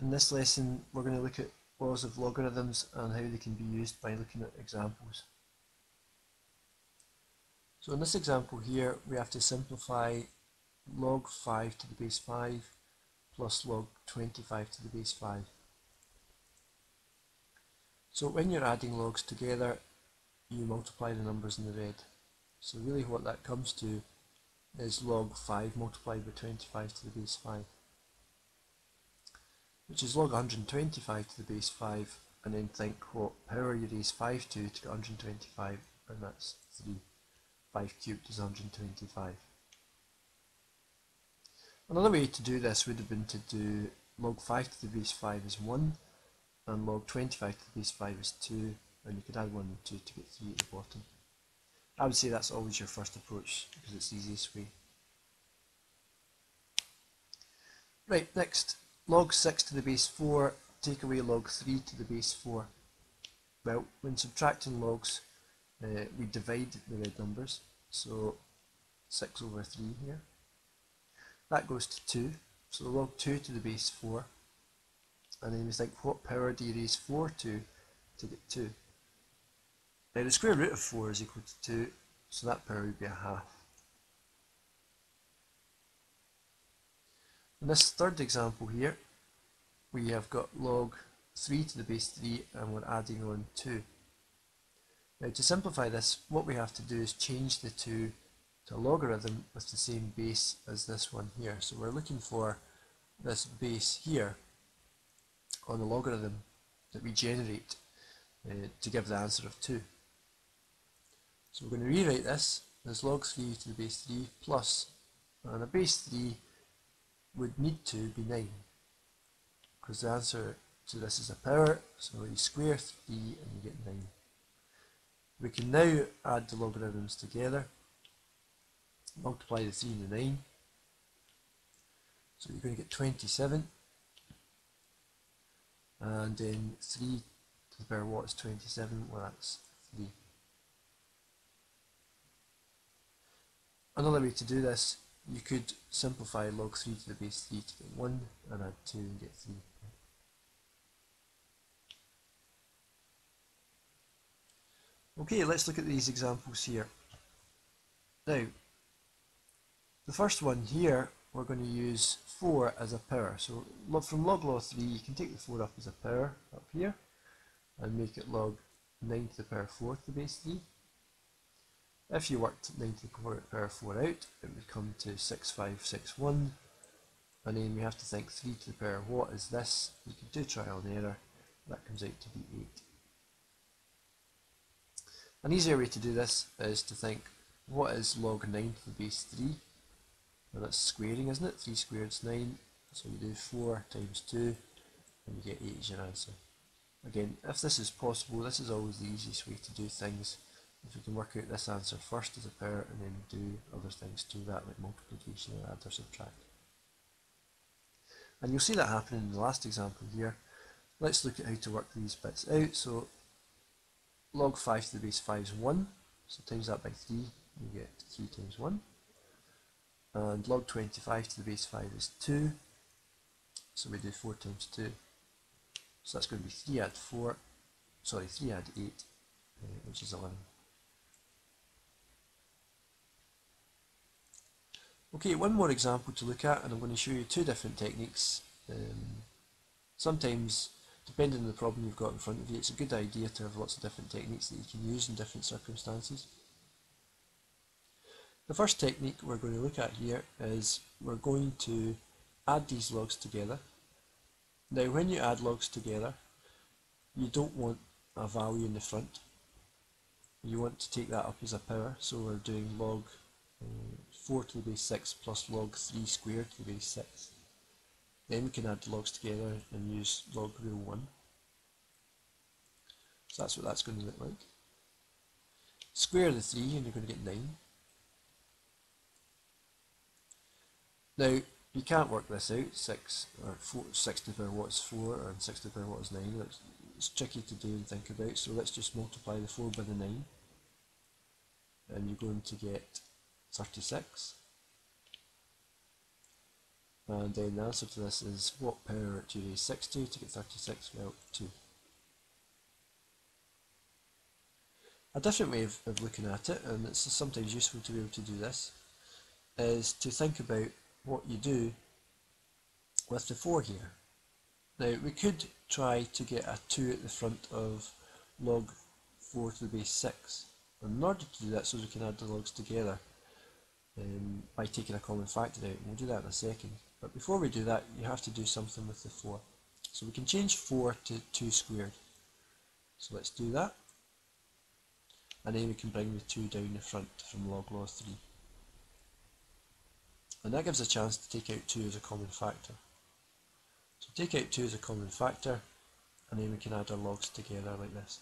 In this lesson, we're going to look at laws of logarithms and how they can be used by looking at examples. So in this example here, we have to simplify log 5 to the base 5 plus log 25 to the base 5. So when you're adding logs together, you multiply the numbers in the red. So really what that comes to is log 5 multiplied by 25 to the base 5, which is log 125 to the base 5, and then think what power you raise 5 to get 125, and that's 3. 5 cubed is 125. Another way to do this would have been to do log 5 to the base 5 is 1, and log 25 to the base 5 is 2, and you could add 1 and 2 to get 3 at the bottom. I would say that's always your first approach because it's the easiest way. Right, next, log 6 to the base 4, take away log 3 to the base 4. Well, when subtracting logs, we divide the red numbers, so 6 over 3 here. That goes to 2, so log 2 to the base 4. And then we think, what power do you raise 4 to get 2? Now the square root of 4 is equal to 2, so that power would be a half. In this third example here, we have got log 3 to the base 3 and we're adding on 2. Now to simplify this, what we have to do is change the 2 to a logarithm with the same base as this one here. So we're looking for this base here on the logarithm that we generate to give the answer of 2. So we're going to rewrite this as log 3 to the base 3 plus, and a base 3 would need to be 9, because the answer to this is a power, so you square 3 and you get 9. We can now add the logarithms together, multiply the 3 and the 9, so you're going to get 27, and then 3 to the power what is 27, well that's 3. Another way to do this, you could simplify log 3 to the base 3 to get 1 and add 2 and get 3. Okay, let's look at these examples here. Now, the first one here, we're going to use 4 as a power. So from log 3, you can take the 4 up as a power up here and make it log 9 to the power 4 to the base 3. If you worked 9 to the power 4 out, it would come to 6561, and then we have to think 3 to the power what is this? You can do trial and error, that comes out to be 8. An easier way to do this is to think what is log 9 to the base 3? Well, that's squaring, isn't it? 3 squared is 9, so you do 4 times 2 and you get 8 as your answer. Again, if this is possible, this is always the easiest way to do things. If we can work out this answer first as a power and then do other things to that, like multiplication or add or subtract. And you'll see that happening in the last example here. Let's look at how to work these bits out. So log 5 to the base 5 is 1, so times that by 3, you get 3 times 1. And log 25 to the base 5 is 2, so we do 4 times 2. So that's going to be 3 add 8, which is 11. Okay, one more example to look at, and I'm going to show you two different techniques. Sometimes, depending on the problem you've got in front of you, it's a good idea to have lots of different techniques that you can use in different circumstances. The first technique we're going to look at here is we're going to add these logs together. Now when you add logs together, you don't want a value in the front. You want to take that up as a power, so we're doing log 4 to the base 6 plus log 3 squared to the base 6. Then we can add the logs together and use log rule 1. So that's what that's going to look like. Square the 3 and you're going to get 9. Now you can't work this out, 6 to the power what is 4 and 6 to the power what is 9. It's tricky to do and think about, so let's just multiply the 4 by the 9 and you're going to get 36. And then the answer to this is what power 2 raised 6 to get 36? Well, 2. A different way of looking at it, and it's sometimes useful to be able to do this, is to think about what you do with the 4 here. Now we could try to get a 2 at the front of log 4 to the base 6. And in order to do that, so we can add the logs together by taking a common factor out, and we'll do that in a second. But before we do that, you have to do something with the 4. So we can change 4 to 2 squared. So let's do that. And then we can bring the 2 down the front from log 3. And that gives a chance to take out 2 as a common factor. So take out 2 as a common factor, and then we can add our logs together like this.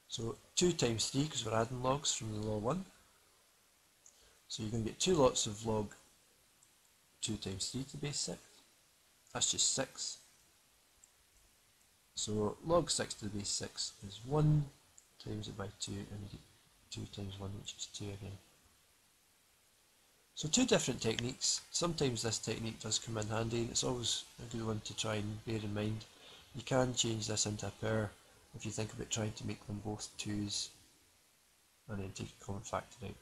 So 2 times 3, because we're adding logs from the log 1. So you're going to get 2 lots of log 2 times 3 to the base 6. That's just 6. So log 6 to the base 6 is 1, times it by 2, and you get 2 times 1, which is 2 again. So 2 different techniques. Sometimes this technique does come in handy, and it's always a good one to try and bear in mind. You can change this into a pair if you think about trying to make them both 2's and then take a common factor out.